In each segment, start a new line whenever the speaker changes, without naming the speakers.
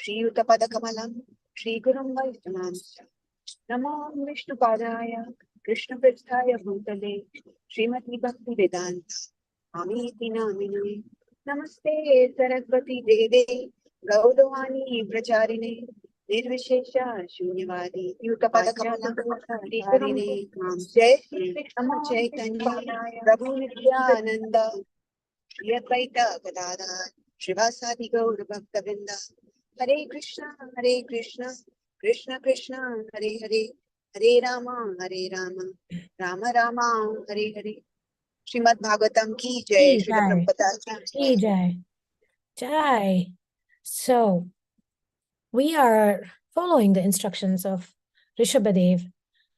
श्रीयुतपदकमलं श्रीगुरुं वैष्णवांश्च नमो विष्णुपादाय कृष्णपृष्ठाय भूतले श्रीमती भक्तिवेदान्त स्वामीति नामिने नमस्ते सरस्वती देवे गौरवाणी प्रचारिणे निर्विशेष शून्यवादी युतपदकमलं श्रीगुरुं जय श्री कृष्ण चैतन्य प्रभु नित्यानंद श्री अद्वैत गदाधर श्रीवासादि गौर भक्तवृंद हरे कृष्ण कृष्ण कृष्ण हरे हरे हरे राम राम राम हरे हरे। श्रीमद् भागवतम की जय। श्रील प्रभुपाद की
जय। Jai. So we are following the instructions of Rishabadeva,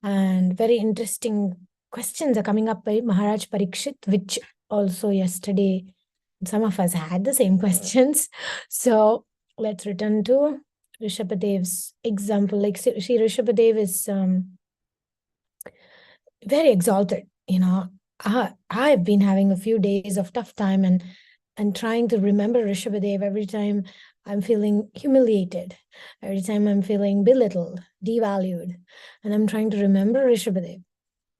and very interesting questions are coming up by Maharaj Parikshit, which also yesterday some of us had the same questions. So let's return to Rishabadeva's example. Like, see, Rishabadeva is very exalted. I've been having a few days of tough time and trying to remember Rishabadeva every time I'm feeling humiliated, every time I'm feeling belittled, devalued, and I'm trying to remember Rishabadeva.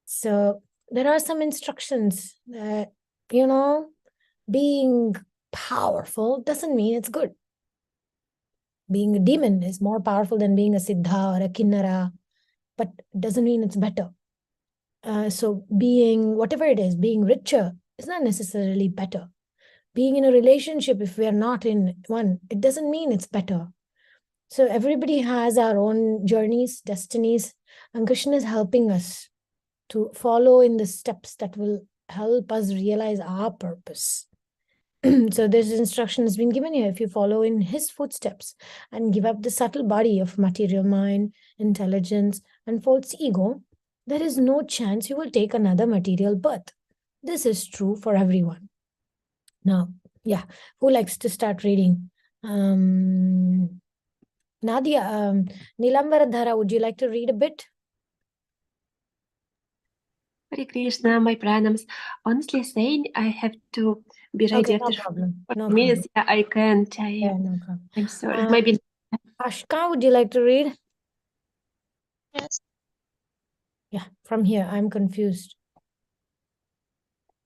So there are some instructions that, being powerful doesn't mean it's good. Being a demon is more powerful than being a siddha or a kinnara, but it doesn't mean it's better. So being, whatever it is, being richer is not necessarily better. Being in a relationship, if we are not in one, it doesn't mean it's better. So everybody has our own journeys, destinies, and Krishna is helping us to follow in the steps that will help us realize our purpose. So this instruction has been given here. If you follow in his footsteps and give up the subtle body of material mind, intelligence, and false ego, there is no chance you will take another material birth. This is true for everyone. Now, yeah, who likes to start reading? Nadia, Nilambaradhara, would you like to read a bit?
Hare Krishna, my pranams. Honestly saying, I have to be ready
Okay,
after
no problem. No
minutes.
problem.
Yeah, I can't.
Yeah, no problem.
I'm sorry. Maybe.
Ashka, would you like to read?
Yes.
Yeah, from here, I'm confused.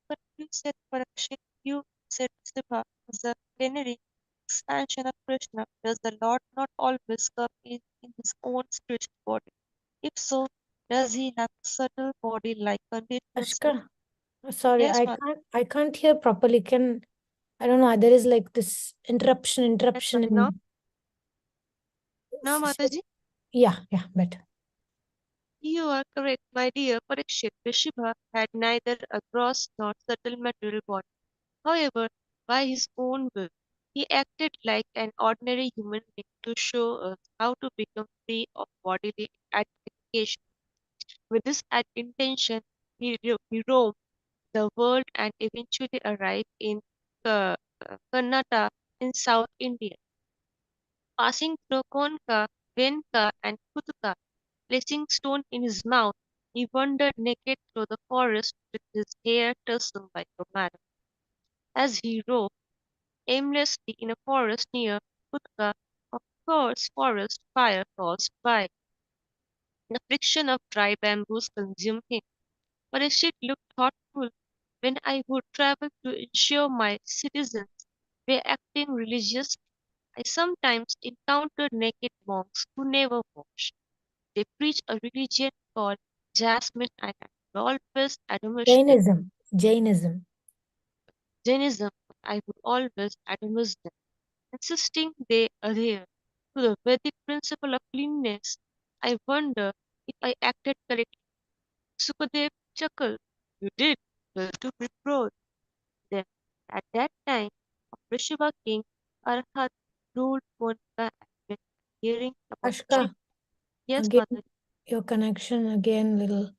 But you said Parikshit, you said Sibha is the plenary expansion of Krishna. Does the Lord not always come in his own spiritual body? If so, does he have a subtle body like conditional spirit?
Ashka, sorry,
Yes,
I can't hear properly. I don't know, there is like this interruption
Yes, no?
in.
No, Mataji?
Yeah, better.
You are correct, my dear Parikshit. Rishabha had neither a gross nor subtle material body. However, by his own will, he acted like an ordinary human being to show us how to become free of bodily identification. With this intention, he roamed the world and eventually arrived in Karnataka in South India. Passing through Konka, Venka, and Kutuka, placing stone in his mouth, he wandered naked through the forest with his hair tousled by Romano. As he roved aimlessly in a forest near Kutka, of course forest fire caused by the friction of dry bamboos consumed him. Parishit looked thoughtful. When I would travel to ensure my citizens were acting religiously, I sometimes encountered naked monks who never washed. They preach a religion called Jasmine and I would always admonish them.
Jainism.
Jainism, I would always admonish them, insisting they adhere to the Vedic principle of cleanliness. I wonder if I acted correctly. Sukadev chuckled. You did well to reproach them. At that time, Rishabha king Arhat ruled Konka and when hearing about
Ashka,
yes,
again,
mother.
your connection again little.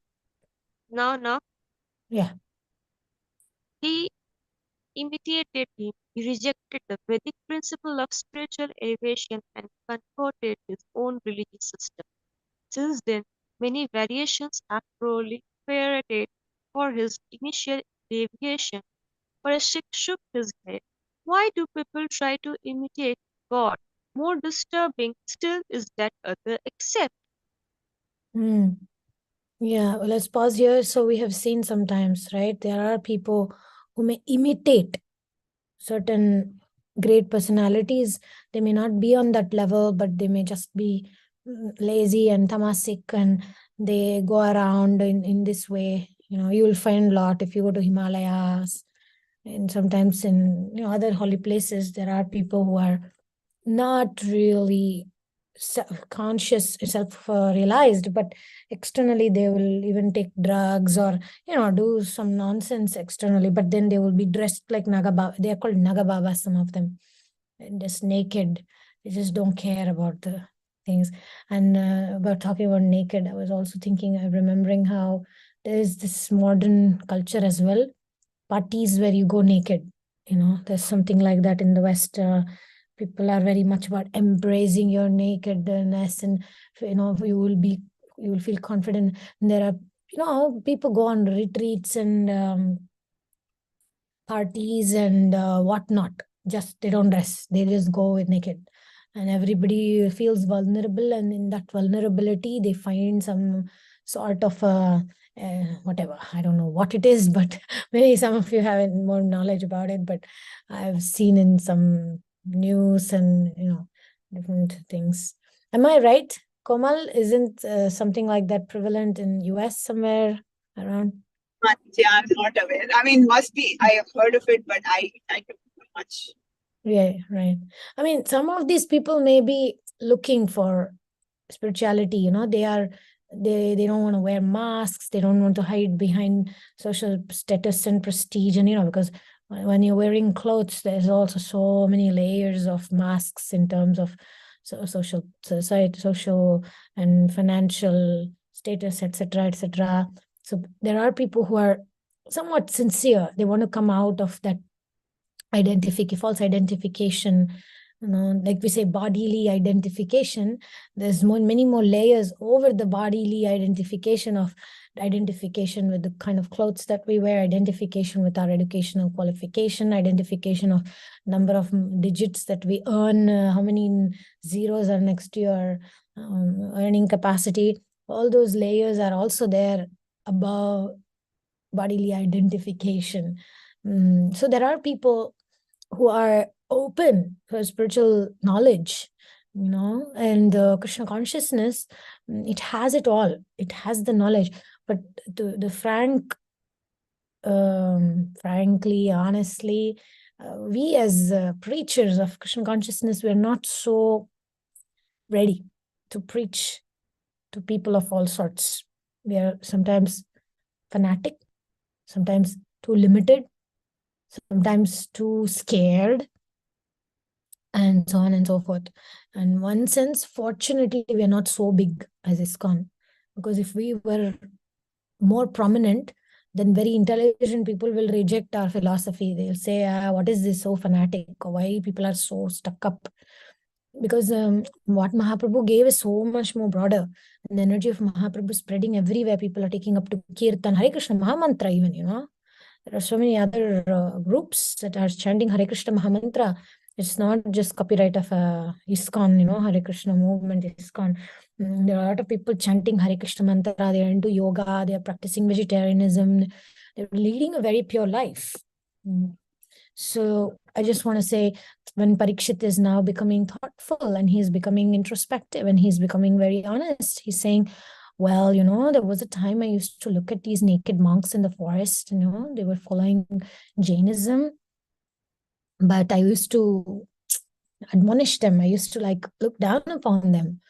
Now,
Yeah.
he imitated him. He rejected the Vedic principle of spiritual elevation and converted his own religious system. Since then, many variations have proliferated for his initial deviation. Parashik shook his head. Why do people try to imitate God more disturbing still is that others accept.
Hmm. Yeah, well, let's pause here. So we have seen sometimes, right? There are people who may imitate certain great personalities. They may not be on that level, but they may just be lazy and tamasic, and they go around in this way. You will find a lot if you go to Himalayas, and sometimes in other holy places, there are people who are not really conscious, self-realized, but externally they will even take drugs or do some nonsense externally, but then they will be dressed like Nagababa. They are called Nagababa, some of them, and just naked. They just don't care about the things. And about talking about naked, I was also thinking, remembering how there is this modern culture as well, parties where you go naked. There's something like that in the West. People are very much about embracing your nakedness, and you will feel confident. And there are people go on retreats and parties and whatnot. Just they don't dress, they just go with naked, and everybody feels vulnerable, and in that vulnerability they find some sort of whatever, I don't know what it is, but maybe some of you have more knowledge about it, but I've seen in some news and different things. Am I right, Komal? Isn't something like that prevalent in US somewhere around?
Yeah, I'm not aware. I mean, must be. I have heard of it, but I don't know much.
Yeah, right. I mean, some of these people may be looking for spirituality. They don't want to wear masks. They don't want to hide behind social status and prestige. And because when you're wearing clothes, there's also so many layers of masks in terms of social society, social and financial status, etc., etc. So there are people who are somewhat sincere. They want to come out of that false identification, like we say, bodily identification. There's many more layers over the bodily identification of identification with the kind of clothes that we wear, identification with our educational qualification, identification of number of digits that we earn, how many zeros are next to your earning capacity. All those layers are also there above bodily identification. So there are people who are open for spiritual knowledge, and Krishna consciousness. It has it all. It has the knowledge, but the frankly, honestly, we as preachers of Krishna consciousness, we're not so ready to preach to people of all sorts. We are sometimes fanatic, sometimes too limited, sometimes too scared, and so on and so forth. In one sense, fortunately, we are not so big as ISKCON, because if we were more prominent, then very intelligent people will reject our philosophy. They'll say, what is this so fanatic? Why people are so stuck up? Because what Mahaprabhu gave is so much more broader. And the energy of Mahaprabhu spreading everywhere. People are taking up to Kirtan, Hare Krishna Mahamantra even, There are so many other groups that are chanting Hare Krishna Mahamantra. It's not just copyright of ISKCON, Hare Krishna movement, ISKCON. There are a lot of people chanting Hare Krishna mantra. They are into yoga. They are practicing vegetarianism. They're leading a very pure life. So I just want to say, when Parikshit is now becoming thoughtful and he's becoming introspective and he's becoming very honest, he's saying, well, there was a time I used to look at these naked monks in the forest, they were following Jainism, but I used to admonish them. I used to look down upon them.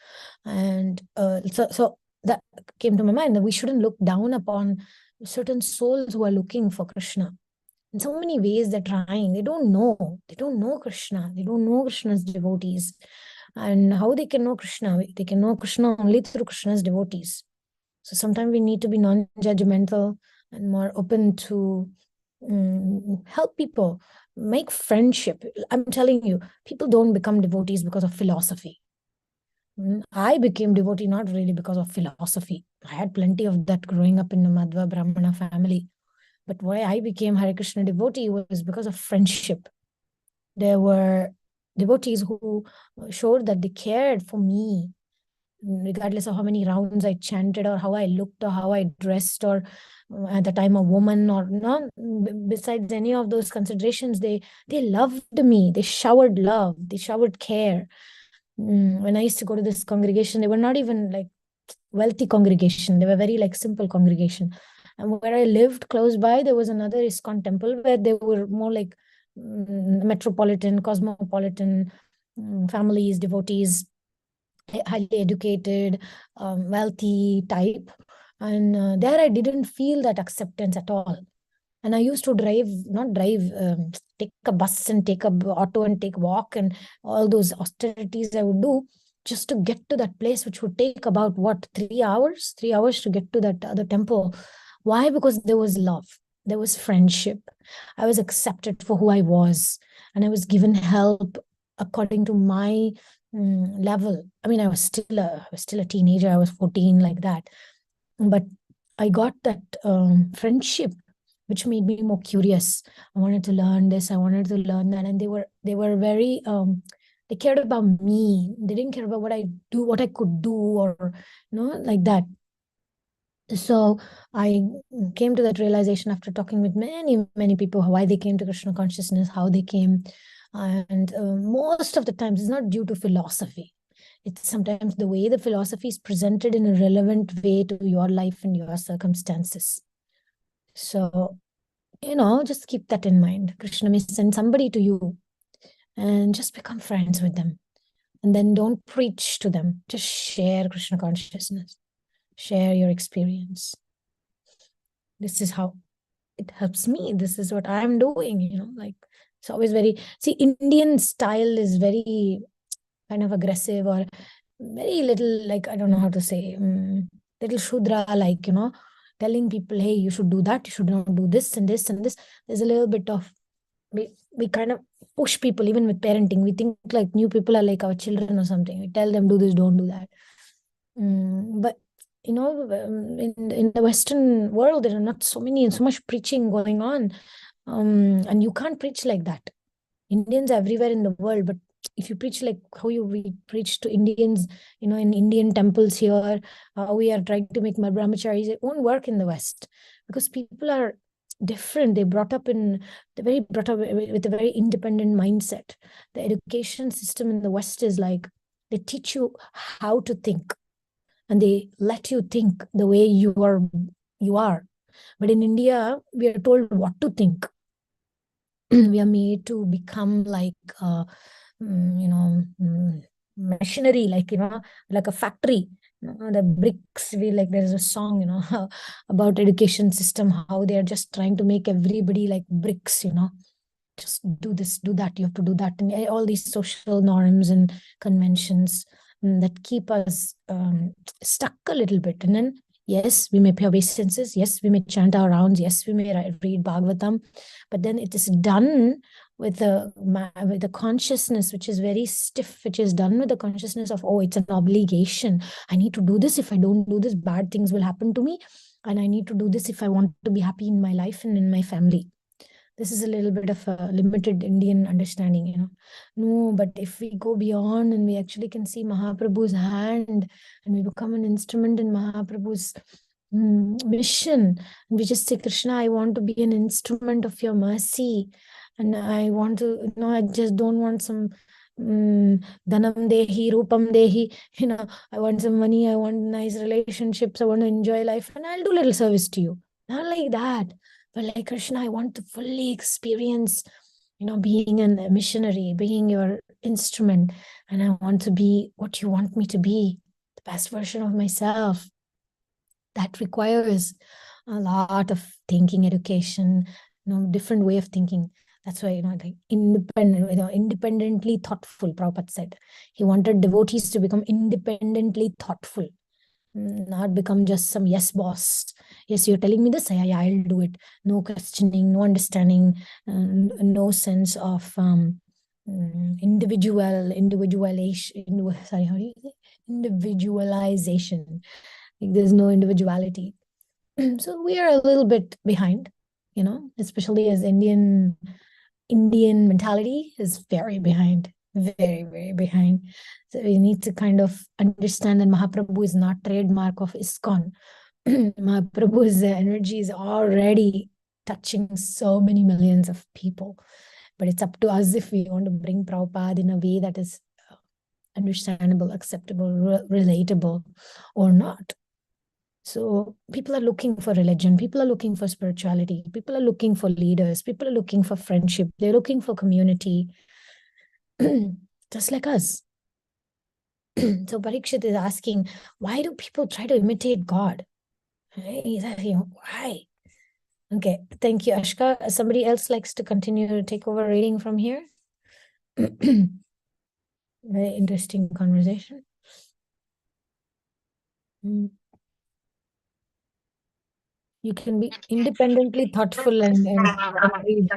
And so that came to my mind, that we shouldn't look down upon certain souls who are looking for Krishna. In so many ways, they're trying. They don't know Krishna. They don't know Krishna's devotees. And how they can know Krishna? They can know Krishna only through Krishna's devotees. So sometimes we need to be non-judgmental and more open to help people, make friendship. I'm telling you, people don't become devotees because of philosophy. I became devotee not really because of philosophy. I had plenty of that growing up in a Madhva Brahmana family. But why I became Hare Krishna devotee was because of friendship. There devotees who showed that they cared for me, regardless of how many rounds I chanted or how I looked or how I dressed or at the time a woman or no. Besides any of those considerations, they loved me. They showered love. They showered care. When I used to go to this congregation, they were not even like wealthy congregation. They were very like simple congregation. And where I lived close by, there was another ISKCON temple where they were more like metropolitan, cosmopolitan families, devotees, highly educated, wealthy type. And there I didn't feel that acceptance at all. And I used to take a bus and take a auto and take walk and all those austerities I would do just to get to that place, which would take about what, 3 hours? 3 hours to get to that other temple. Why? Because there was love, there was friendship. I was accepted for who I was, and I was given help according to my level. I mean, I was still a teenager. I was 14, like that. But I got that friendship, which made me more curious. I wanted to learn this. I wanted to learn that. And they were very, they cared about me. They didn't care about what I could do or, like that. So I came to that realization after talking with many, many people, why they came to Krishna consciousness, how they came. And most of the times it's not due to philosophy. It's sometimes the way the philosophy is presented in a relevant way to your life and your circumstances. So, just keep that in mind. Krishna may send somebody to you and just become friends with them. And then don't preach to them. Just share Krishna consciousness. Share your experience. This is how it helps me. This is what I'm doing, like it's always Indian style is very kind of aggressive or very little, like, I don't know how to say, little Shudra, like, telling people, hey, you should do that, you should not do this and this and this. There's a little bit of, we kind of push people, even with parenting. We think like new people are like our children or something. We tell them, do this, don't do that. But in the Western world, there are not so much preaching going on. And you can't preach like that. Indians everywhere in the world, but if you preach like how we preach to Indians, in Indian temples here, we are trying to make brahmacharis, it won't work in the West, because people are different. They're brought up with a very independent mindset. The education system in the West is like, they teach you how to think, and they let you think the way you are. But in India, we are told what to think. We are made to become like, machinery, like, like a factory. The bricks, there's a song, about education system, how they are just trying to make everybody like bricks, just do this, do that, you have to do that. And all these social norms and conventions that keep us stuck a little bit. And then, yes, we may pay obeisances. Yes, we may chant our rounds. Yes, we may read Bhagavatam. But then it is done with a consciousness which is very stiff, which is done with the consciousness of, oh, it's an obligation. I need to do this. If I don't do this, bad things will happen to me. And I need to do this if I want to be happy in my life and in my family. This is a little bit of a limited Indian understanding, No, but if we go beyond and we actually can see Mahaprabhu's hand, and we become an instrument in Mahaprabhu's mission, and we just say, Krishna, I want to be an instrument of your mercy, and I want to, I just don't want some dhanam dehi, rupam dehi, I want some money, I want nice relationships, I want to enjoy life, and I'll do little service to you. Not like that. But like, Krishna, I want to fully experience, being a missionary, being your instrument. And I want to be what you want me to be, the best version of myself. That requires a lot of thinking, education, different way of thinking. That's why, like independently thoughtful, Prabhupada said. He wanted devotees to become independently thoughtful. Not become just some yes boss. Yes, you're telling me this, yeah, I'll do it. No questioning, no understanding, no sense of individualization. Sorry, how do you say? Individualization. Like, there's no individuality. So we are a little bit behind, especially as Indian mentality is very behind. very, very behind. So we need to kind of understand that Mahaprabhu is not trademark of ISKCON. Mahaprabhu's energy is already touching so many millions of people. But it's up to us if we want to bring Prabhupada in a way that is understandable, acceptable, relatable, or not. So people are looking for religion, people are looking for spirituality, people are looking for leaders, people are looking for friendship, they're looking for community, just like us. So Parikshit is asking, why do people try to imitate God? He's asking, why? Okay, thank you, Ashka. Somebody else likes to continue to take over reading from here? Very interesting conversation. You can be independently thoughtful and read.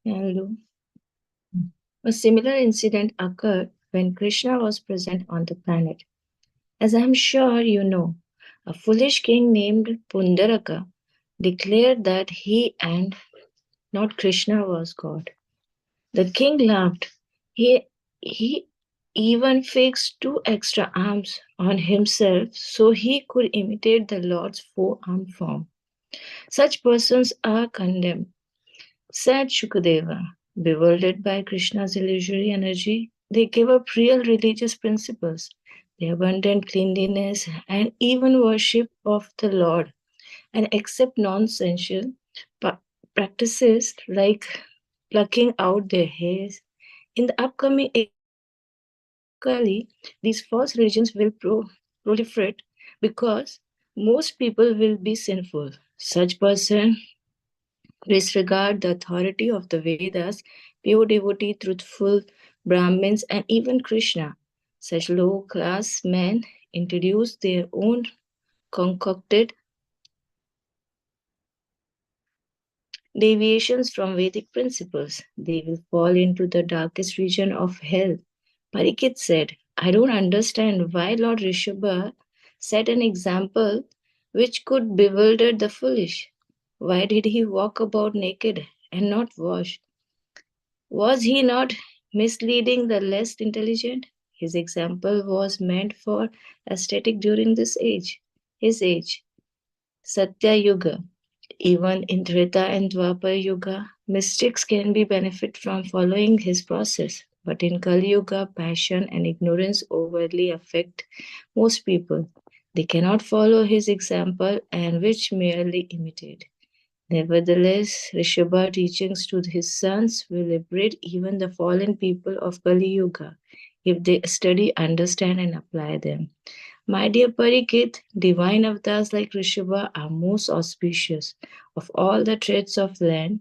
Hello. A similar incident occurred when Krishna was present on the planet. As I am sure you know, a foolish king named Pundaraka declared that he and not Krishna was God. The king laughed. He even fixed 2 extra arms on himself so he could imitate the Lord's 4-armed form. Such persons are condemned, said Shukadeva. Bewildered by Krishna's illusory energy, they gave up real religious principles, the abundant cleanliness, and even worship of the Lord, and accept nonsensical practices like plucking out their hairs. In the upcoming Kali, these false religions will proliferate because most people will be sinful. Such persons disregard the authority of the Vedas, pure devotee, truthful Brahmins, and even Krishna. Such low class men introduce their own concocted deviations from Vedic principles. They will fall into the darkest region of hell. Parikit said, I don't understand why Lord Rishabha set an example which could bewilder the foolish. Why did he walk about naked and not washed? Was he not misleading the less intelligent? His example was meant for aesthetic during his age, Satya Yuga. Even in Treta and Dwapar Yuga, mystics can be benefit from following his process. But in Kali Yuga, passion and ignorance overly affect most people. They cannot follow his example and which merely imitate. Nevertheless, Rishabha's teachings to his sons will liberate even the fallen people of Kali Yuga if they study, understand, and apply them. My dear Parikit, divine avatars like Rishabha are most auspicious. Of all the traits of land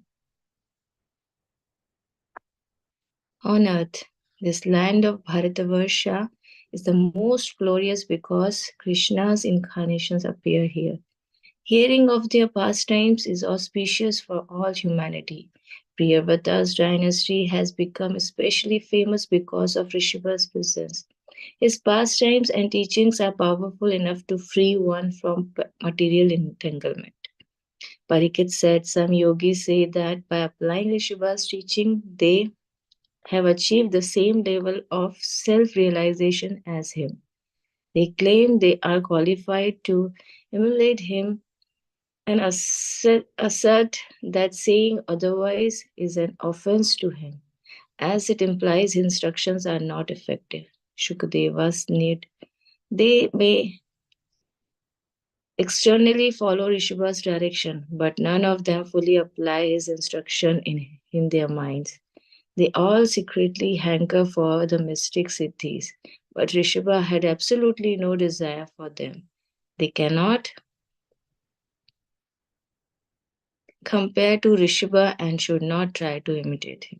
on earth, this land of Bharatavarsha is the most glorious because Krishna's incarnations appear here. Hearing of their pastimes is auspicious for all humanity. Priyavata's dynasty has become especially famous because of Rishabha's presence. His pastimes and teachings are powerful enough to free one from material entanglement. Parikit said some yogis say that by applying Rishabha's teaching, they have achieved the same level of self-realization as him. They claim they are qualified to emulate him and assert that saying otherwise is an offense to him, as it implies his instructions are not effective. Shukadeva's need. They may externally follow Rishabha's direction, but none of them fully apply his instruction in their minds. They all secretly hanker for the mystic siddhis, but Rishabha had absolutely no desire for them. They cannot compare to Rishabha and should not try to imitate him.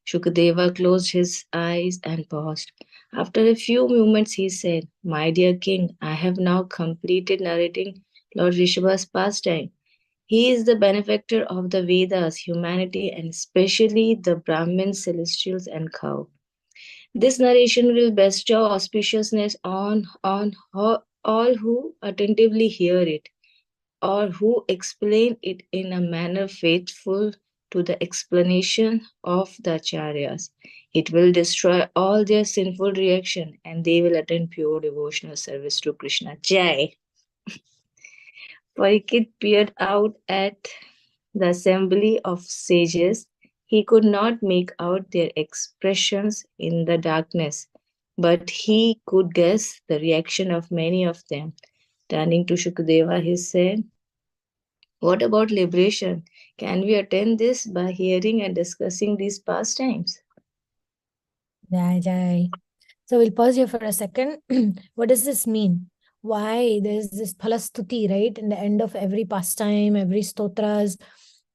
Shukadeva closed his eyes and paused. After a few moments, he said, My dear king, I have now completed narrating Lord Rishabha's pastime. He is the benefactor of the Vedas, humanity, and especially the Brahmins, celestials, and cow. This narration will bestow auspiciousness on all who attentively hear it, or who explain it in a manner faithful to the explanation of the acharyas. It will destroy all their sinful reaction and they will attend pure devotional service to Krishna. Jai. Parikit peered out at the assembly of sages. He could not make out their expressions in the darkness, but he could guess the reaction of many of them. Turning to Shukadeva, he said, "What about liberation? Can we attain this by hearing and discussing these pastimes?"
Jai Jai. So we'll pause here for a second. What does this mean? Why there's this phalastuti, right? In the end of every pastime, every stotras,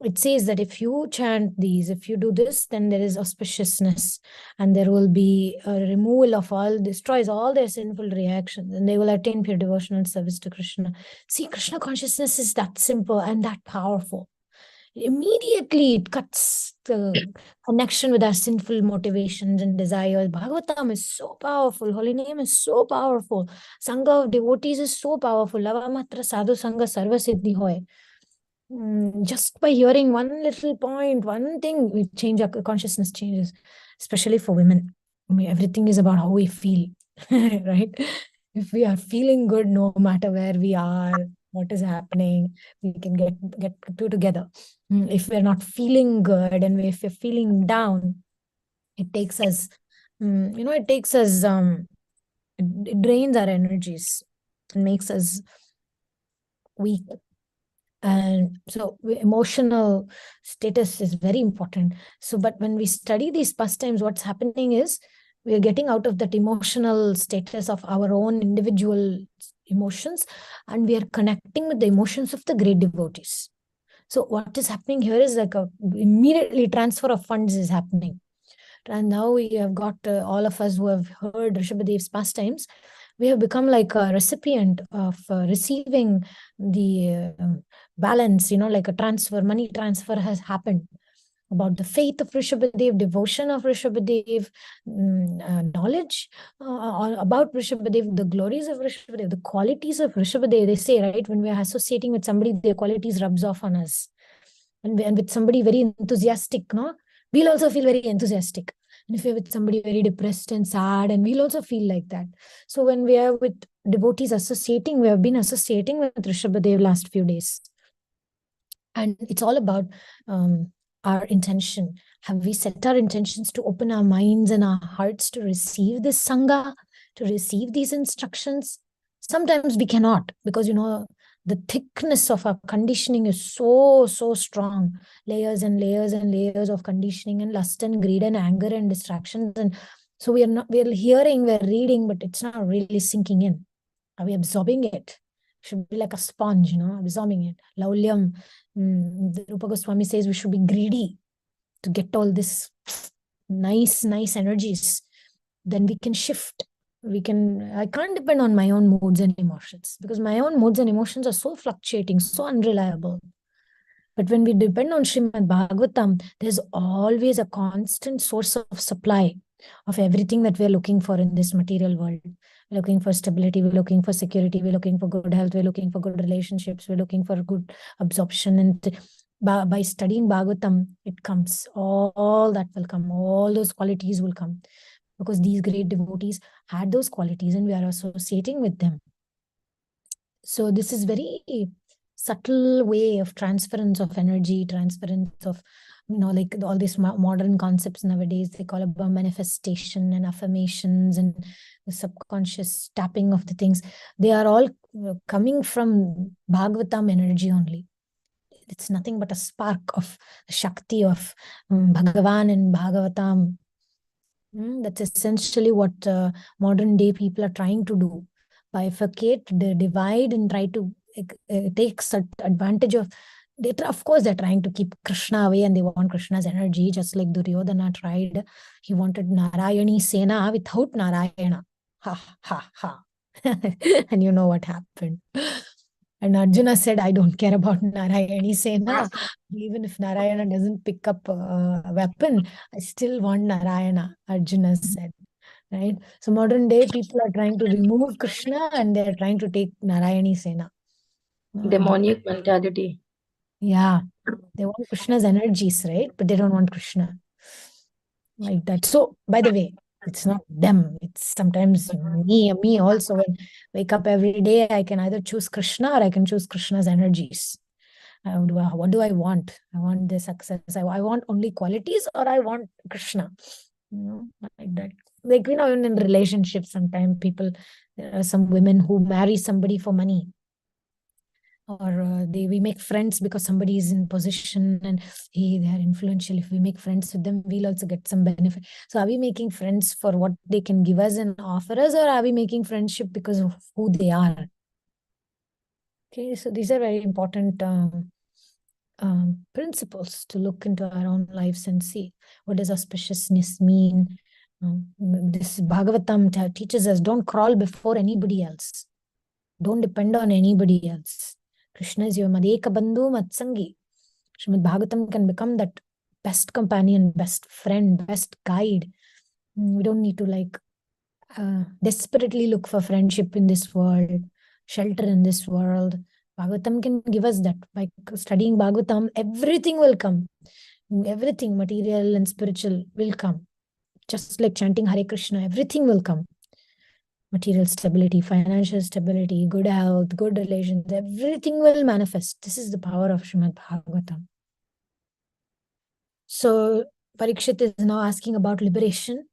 it says that if you chant these, if you do this, then there is auspiciousness and there will be a removal of all, destroys all their sinful reactions and they will attain pure devotional service to Krishna. See, Krishna consciousness is that simple and that powerful. Immediately it cuts the connection with our sinful motivations and desires. Bhagavatam is so powerful. Holy name is so powerful. Sangha of devotees is so powerful. Lavamatra sadhu sangha sarva siddhi hoy. Just by hearing one little point, one thing, we change our consciousness changes, especially for women. I mean, everything is about how we feel, right? If we are feeling good, no matter where we are, what is happening, we can get two together. If we're not feeling good and if we're feeling down, it takes us, it takes us, it drains our energies and makes us weak. And so emotional status is very important. So, but when we study these pastimes, what's happening is we are getting out of that emotional status of our own individual emotions and we are connecting with the emotions of the great devotees. So what is happening here is like a immediately transfer of funds is happening. And now we have got all of us who have heard Rishabadev's pastimes, we have become like a recipient of receiving the balance, like a transfer, money transfer has happened about the faith of Rishabhadev, devotion of Rishabhadev, knowledge about Rishabhadev, the glories of Rishabhadev, the qualities of Rishabhadev. They say, right, when we are associating with somebody, their qualities rubs off on us. And with somebody very enthusiastic, no, we'll also feel very enthusiastic. And if you're with somebody very depressed and sad, and we'll also feel like that. So when we are with devotees associating, we have been associating with Rishabhadev last few days. And it's all about our intention. Have we set our intentions to open our minds and our hearts to receive this Sangha, to receive these instructions? Sometimes we cannot because, the thickness of our conditioning is so strong. Layers and layers and layers of conditioning and lust and greed and anger and distractions. And so we're hearing, we're reading, but it's not really sinking in. Are we absorbing it? Should be like a sponge, absorbing it. Laulyam, Rupa Goswami says we should be greedy to get all this nice energies. Then we can shift. I can't depend on my own moods and emotions because my own moods and emotions are so fluctuating, so unreliable. But when we depend on Srimad Bhagavatam, there's always a constant source of supply of everything that we're looking for in this material world. We're looking for stability, we're looking for security, we're looking for good health, we're looking for good relationships, we're looking for good absorption. And by studying Bhagavatam, it comes. All that will come, all those qualities will come. Because these great devotees had those qualities and we are associating with them. So this is very subtle way of transference of energy, transference of, like all these modern concepts nowadays, they call about manifestation and affirmations and the subconscious tapping of the things. They are all coming from Bhagavatam energy only. It's nothing but a spark of Shakti of Bhagavan and Bhagavatam. That's essentially what modern day people are trying to do. Bifurcate, divide, and try to take advantage of. Of course, they're trying to keep Krishna away and they want Krishna's energy, just like Duryodhana tried. He wanted Narayani Sena without Narayana. Ha, ha, ha. And you know what happened. And Arjuna said, I don't care about Narayani Sena. Even if Narayana doesn't pick up a weapon, I still want Narayana, Arjuna said. Right? So modern day people are trying to remove Krishna and they're trying to take Narayani Sena.
Demonic mentality.
Yeah. They want Krishna's energies, right? But they don't want Krishna. Like that. So, by the way, it's not them. It's sometimes me also. When I wake up every day, I can either choose Krishna or I can choose Krishna's energies. What do I want? I want the success. I want only qualities, or I want Krishna. Like that. Like, even in relationships, sometimes there are some women who marry somebody for money, or we make friends because somebody is in position and they are influential. If we make friends with them, we'll also get some benefit. So are we making friends for what they can give us and offer us, or are we making friendship because of who they are? Okay, so these are very important principles to look into our own lives and see what does auspiciousness mean. This Bhagavatam teaches us, don't crawl before anybody else. Don't depend on anybody else. Krishna is your Madeka Bandhu Matsangi. Srimad Bhagavatam can become that best companion, best friend, best guide. We don't need to desperately look for friendship in this world, shelter in this world. Bhagavatam can give us that. By studying Bhagavatam, everything will come. Everything, material and spiritual, will come. Just like chanting Hare Krishna, everything will come. Material stability, financial stability, good health, good relations, everything will manifest. This is the power of Srimad Bhagavatam. So Parikshit is now asking about liberation.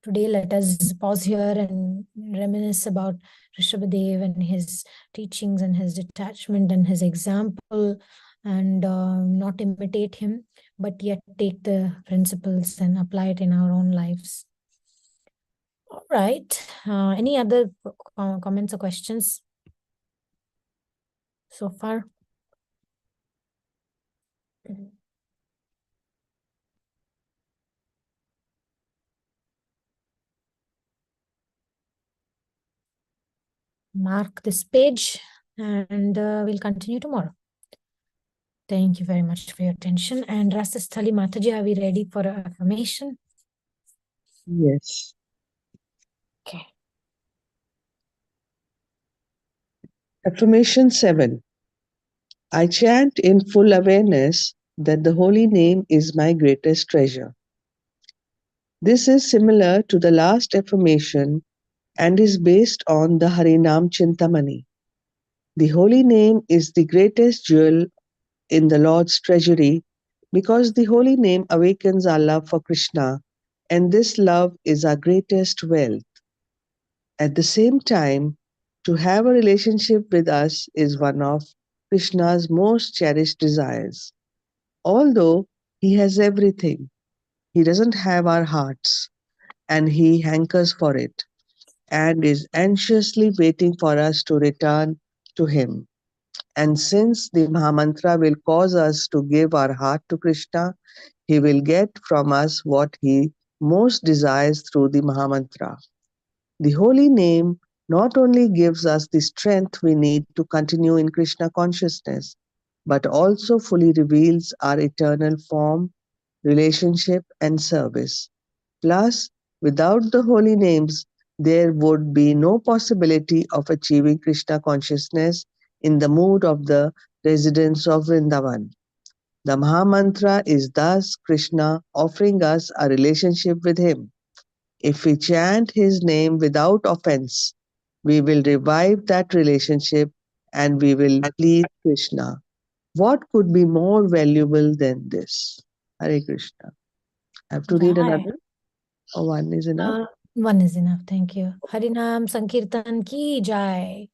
Today, let us pause here and reminisce about Rishabadeva and his teachings and his detachment and his example, and not imitate him, but yet take the principles and apply it in our own lives. All right. Any other comments or questions so far? Mark this page and we'll continue tomorrow. Thank you very much for your attention. And Rasasthali Mataji, are we ready for affirmation?
Yes.
Okay.
Affirmation 7. I chant in full awareness that the holy name is my greatest treasure. This is similar to the last affirmation and is based on the Harinam Chintamani. The holy name is the greatest jewel in the Lord's treasury because the holy name awakens our love for Krishna, and this love is our greatest wealth. At the same time, to have a relationship with us is one of Krishna's most cherished desires. Although he has everything, he doesn't have our hearts, and he hankers for it and is anxiously waiting for us to return to him. And since the Mahamantra will cause us to give our heart to Krishna, he will get from us what he most desires through the Mahamantra. The holy name not only gives us the strength we need to continue in Krishna consciousness, but also fully reveals our eternal form, relationship, and service. Plus, without the holy names, there would be no possibility of achieving Krishna consciousness in the mood of the residents of Vrindavan. The Mahamantra is thus Krishna offering us a relationship with him. If we chant his name without offense, we will revive that relationship and we will please Krishna. What could be more valuable than this? Hare Krishna. I have to read
Jai.
another? Or one is enough?
One is enough. Thank you. Harinam Sankirtan ki jai.